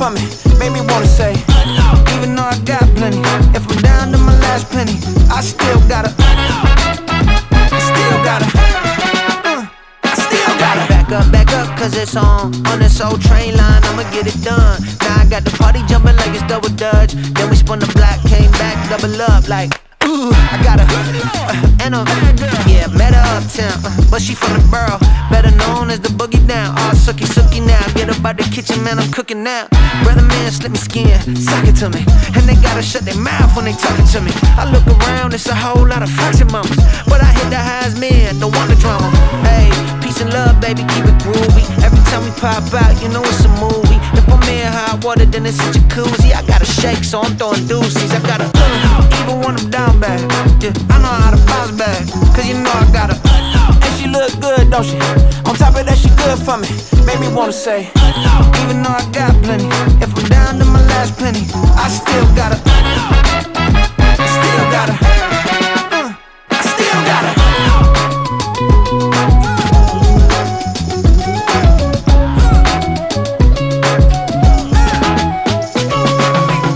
for me, made me wanna say, even though I got plenty, if I'm down to my last penny, I still gotta, back up, cause it's on this old train line, I'ma get it done. Now I got the party jumping like it's double dutch. Then we spun the block, came back, double up like, ooh, I got a, and a, yeah, met her uptown, but she from the borough, better known as the boogie down. All sookie now, get up out the kitchen, man, I'm cooking now. Brother man, slip me skin, suck it to me, and they gotta shut their mouth when they talking to me. I look around, it's a whole lot of foxy mamas, but I hit the highs, man, don't want the drama. Hey, peace and love, baby, keep it groovy. Every time we pop out, you know it's a movie. If I'm in hot water, then it's a jacuzzi. I gotta shake, so I'm throwing deuces. I gotta, even when I'm down bad, yeah, I know how to bounce back, cause you know I gotta, and she look good, don't she? On top of that, she good for me, made me wanna say, even though I got plenty, if I'm down to my last penny, I still gotta,